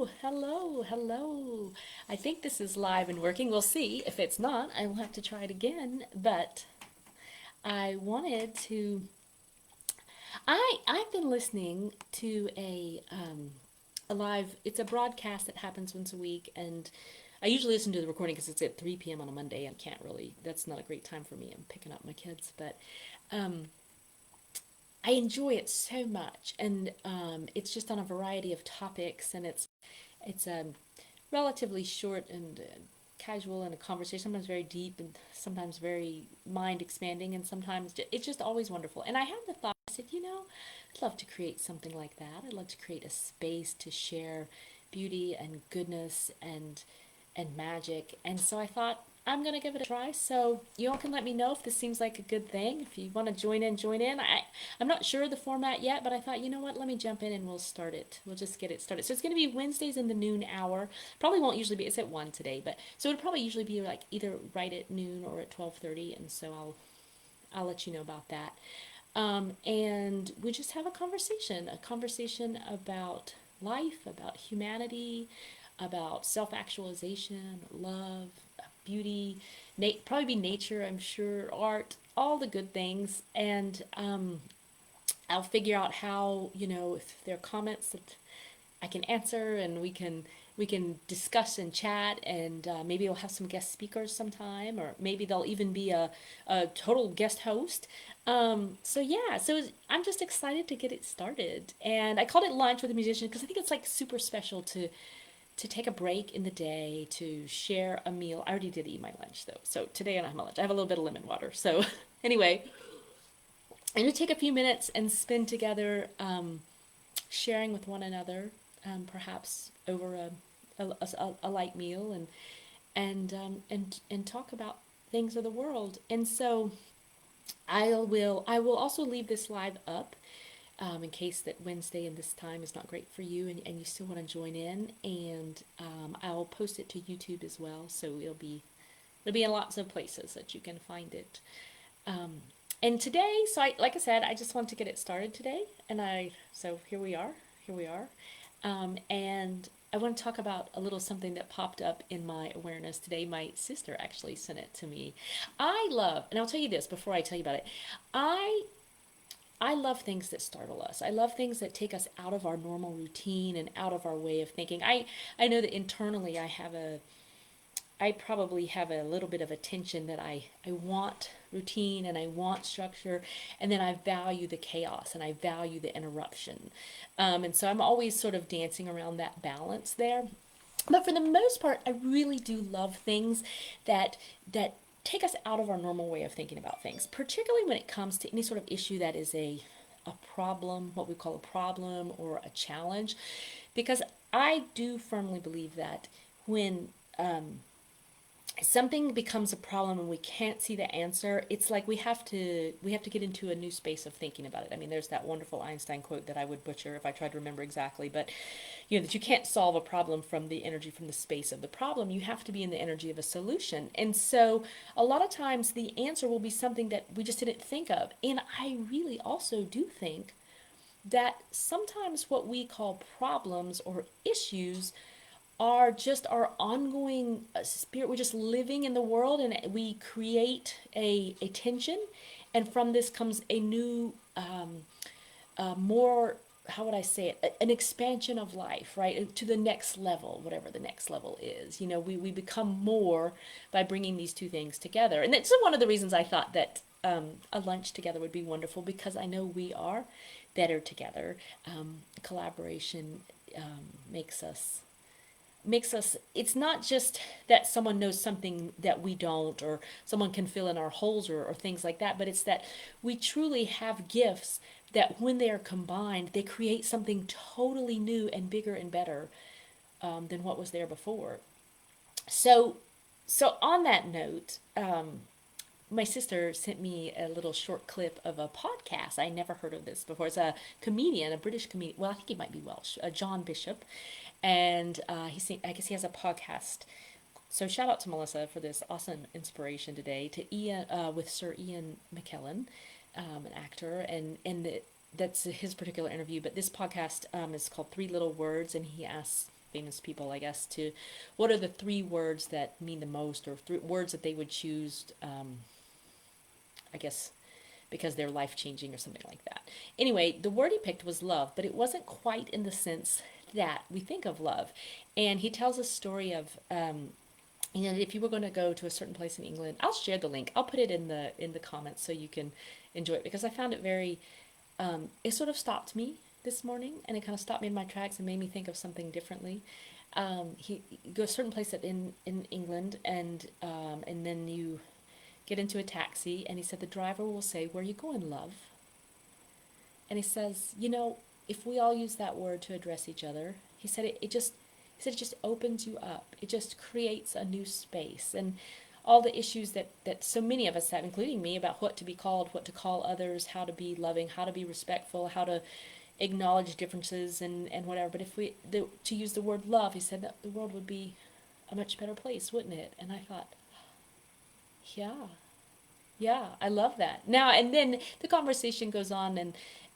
Hello. I think this is live and working. We'll see. If it's not, I will have to try it again. But I wanted to. I've been listening to a live. It's a broadcast that happens once a week, and I usually listen to the recording because it's at 3 p.m. on a Monday, and can't really. That's not a great time for me. I'm picking up my kids, but um, I enjoy it so much, and it's just on a variety of topics, and it's relatively short and casual and a conversation, sometimes very deep and sometimes very mind expanding, and sometimes it's just always wonderful. And I had the thought, I said, I'd love to create something like that. I'd love to create a space to share beauty and goodness and magic. And so I thought, I'm going to give it a try. So you all can let me know if this seems like a good thing. If you want to join in, join in. I'm not sure of the format yet, but I thought, you know what, let me jump in and we'll start it. We'll just get it started. So it's going to be Wednesdays in the noon hour. Probably won't usually be, it's at 1 today, but so it'll probably usually be like either right at noon or at 12:30. And so I'll let you know about that. And we just have a conversation about life, about humanity, about self actualization, love, beauty, probably be nature, I'm sure, art, all the good things. And I'll figure out how, if there are comments that I can answer, and we can discuss and chat, and maybe we'll have some guest speakers sometime, or maybe there'll even be a total guest host. So yeah, I'm just excited to get it started, and I called it lunch with a musician because I think it's like super special to take a break in the day to share a meal. I already did eat my lunch though, so today I don't have my lunch. I have a little bit of lemon water. So anyway, I'm gonna take a few minutes and spend together sharing with one another, perhaps over a light meal, and talk about things of the world. And so I will also leave this live up, in case that Wednesday and this time is not great for you, and you still want to join in. And I'll post it to YouTube as well, so it'll be in lots of places that you can find it. Um, and today, like I said, I just want to get it started today, so here we are, and I want to talk about a little something that popped up in my awareness today. My sister actually sent it to me. And I'll tell you this before I tell you about it. I I love things that startle us. I love things that take us out of our normal routine and out of our way of thinking. I know that internally I probably have a little bit of a tension that I want routine and I want structure, and then I value the chaos and I value the interruption. And so I'm always sort of dancing around that balance there. But for the most part, I really do love things that take us out of our normal way of thinking about things, particularly when it comes to any sort of issue that is a problem, what we call a problem or a challenge, because I do firmly believe that when something becomes a problem and we can't see the answer, it's like we have to get into a new space of thinking about it. I mean, there's that wonderful Einstein quote that I would butcher if I tried to remember exactly, but that you can't solve a problem from the energy from the space of the problem. You have to be in the energy of a solution. And so a lot of times the answer will be something that we just didn't think of. And I really also do think that sometimes what we call problems or issues are just our ongoing spirit. We're just living in the world, and we create a tension, and from this comes a new, more, how would I say it, an expansion of life, right, to the next level, whatever the next level is. We become more by bringing these two things together. And that's one of the reasons I thought that a lunch together would be wonderful, because I know we are better together. Collaboration makes us, it's not just that someone knows something that we don't, or someone can fill in our holes, or things like that, but it's that we truly have gifts that when they are combined, they create something totally new and bigger and better, than what was there before. So so on that note, my sister sent me a little short clip of a podcast. I never heard of this before. It's a comedian, a British comedian. Well, I think he might be Welsh, John Bishop, and I guess he has a podcast. So shout out to Melissa for this awesome inspiration today. To Ian, with Sir Ian McKellen, an actor, and that's his particular interview. But this podcast is called Three Little Words, and he asks famous people, I guess, to what are the three words that mean the most, or three words that they would choose, I guess, because they're life changing or something like that. Anyway, the word he picked was love, but it wasn't quite in the sense that we think of love. And he tells a story of, if you were going to go to a certain place in England, I'll share the link. I'll put it in the comments so you can enjoy it, because I found it very. It sort of stopped me this morning, and it kind of stopped me in my tracks and made me think of something differently. He go a certain place in England, and then you get into a taxi, and he said the driver will say, "Where are you going, love?" And he says, if we all use that word to address each other, he said it just opens you up. It just creates a new space. And all the issues that so many of us have, including me, about what to be called, what to call others, how to be loving, how to be respectful, how to acknowledge differences and whatever. But if to use the word love, he said that the world would be a much better place, wouldn't it? And I thought, yeah, yeah, I love that. Now, and then the conversation goes on,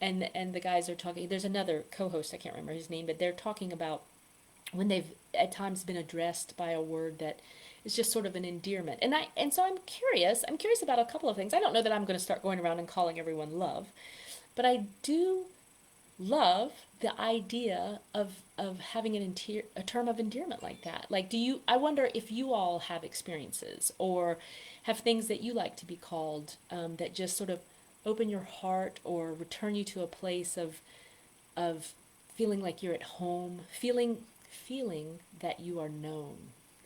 and the guys are talking. There's another co-host, I can't remember his name, but they're talking about when they've at times been addressed by a word that is just sort of an endearment. And so I'm curious. I'm curious about a couple of things. I don't know that I'm going to start going around and calling everyone love, but I do love the idea of having a term of endearment like that. Like, I wonder if you all have experiences or have things that you like to be called, that just sort of open your heart or return you to a place of feeling like you're at home, feeling that you are known.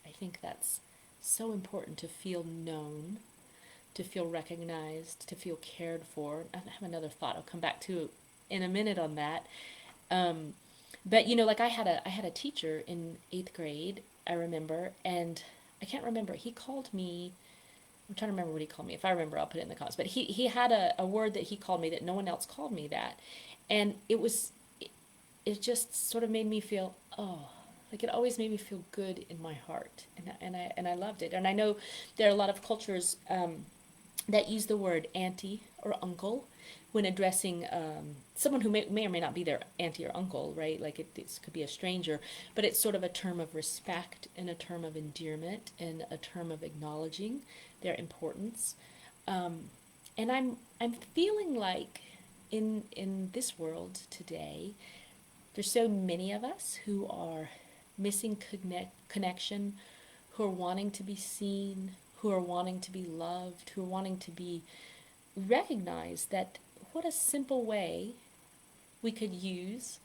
I think that's so important, to feel known, to feel recognized, to feel cared for. I have another thought I'll come back to in a minute on that. But like I had a teacher in 8th grade, I remember, and I can't remember. He called me. I'm trying to remember what he called me. If I remember, I'll put it in the comments. But he had a word that he called me that no one else called me that, and it just sort of made me feel, oh, like it always made me feel good in my heart, and I loved it. And I know there are a lot of cultures that use the word auntie or uncle when addressing someone who may or may not be their auntie or uncle, right? Like it could be a stranger, but it's sort of a term of respect and a term of endearment and a term of acknowledging their importance. And I'm feeling like in this world today, there's so many of us who are missing connection, who are wanting to be seen, who are wanting to be loved, who are wanting to be recognized. That what a simple way we could use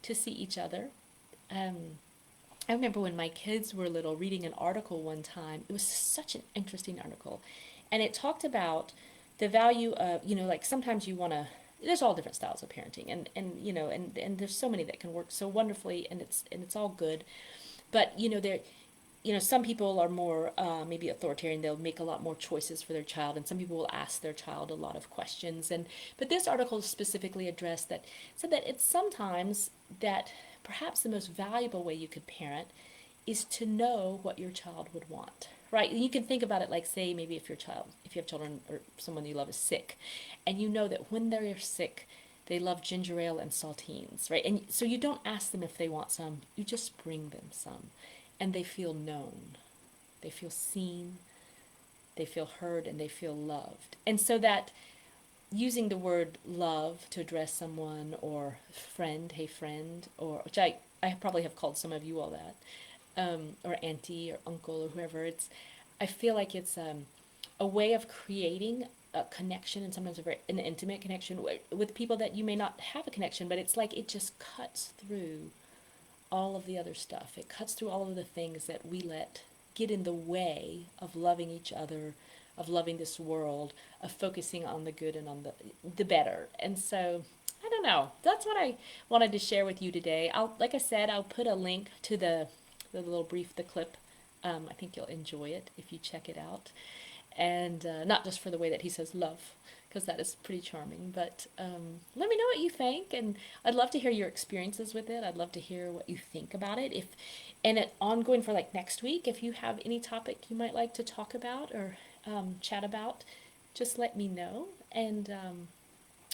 to see each other. I remember when my kids were little reading an article one time. It was such an interesting article. And it talked about the value of, like sometimes you want to, there's all different styles of parenting, and there's so many that can work so wonderfully, and it's all good. But, some people are more maybe authoritarian. They'll make a lot more choices for their child, and some people will ask their child a lot of questions. But this article specifically addressed that, said that it's sometimes that perhaps the most valuable way you could parent is to know what your child would want. Right? And you can think about it like, say, maybe if you have children or someone you love is sick, and you know that when they're sick, they love ginger ale and saltines, right? And so you don't ask them if they want some, you just bring them some. And they feel known, they feel seen, they feel heard, and they feel loved. And so that using the word love to address someone, or friend, hey friend, or which I probably have called some of you all that, or auntie or uncle or whoever, I feel like it's a way of creating a connection, and sometimes an intimate connection with people that you may not have a connection, but it's like it just cuts through all of the other stuff. It cuts through all of the things that we let get in the way of loving each other, of loving this world, of focusing on the good and on the better. And so, I don't know. That's what I wanted to share with you today. Like I said, I'll put a link to the little brief, the clip. I think you'll enjoy it if you check it out. And not just for the way that he says love, because that is pretty charming, but let me know what you think, and I'd love to hear your experiences with it. I'd love to hear what you think about it. And it ongoing for like next week, if you have any topic you might like to talk about or chat about, just let me know, and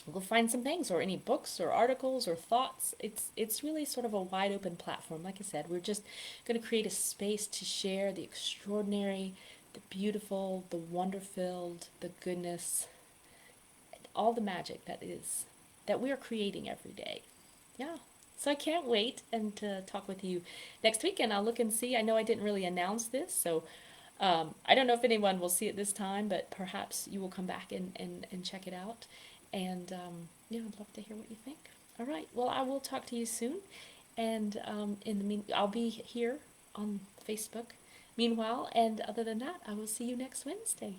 go find some things, or any books or articles or thoughts. It's really sort of a wide open platform. Like I said, we're just going to create a space to share the extraordinary, the beautiful, the wonder filled, the goodness, all the magic that we are creating every day. Yeah. So I can't wait and to talk with you next week, and I'll look and see. I know I didn't really announce this, so I don't know if anyone will see it this time, but perhaps you will come back and check it out. And yeah, I'd love to hear what you think. All right. Well, I will talk to you soon. And in the I'll be here on Facebook. Meanwhile, and other than that, I will see you next Wednesday.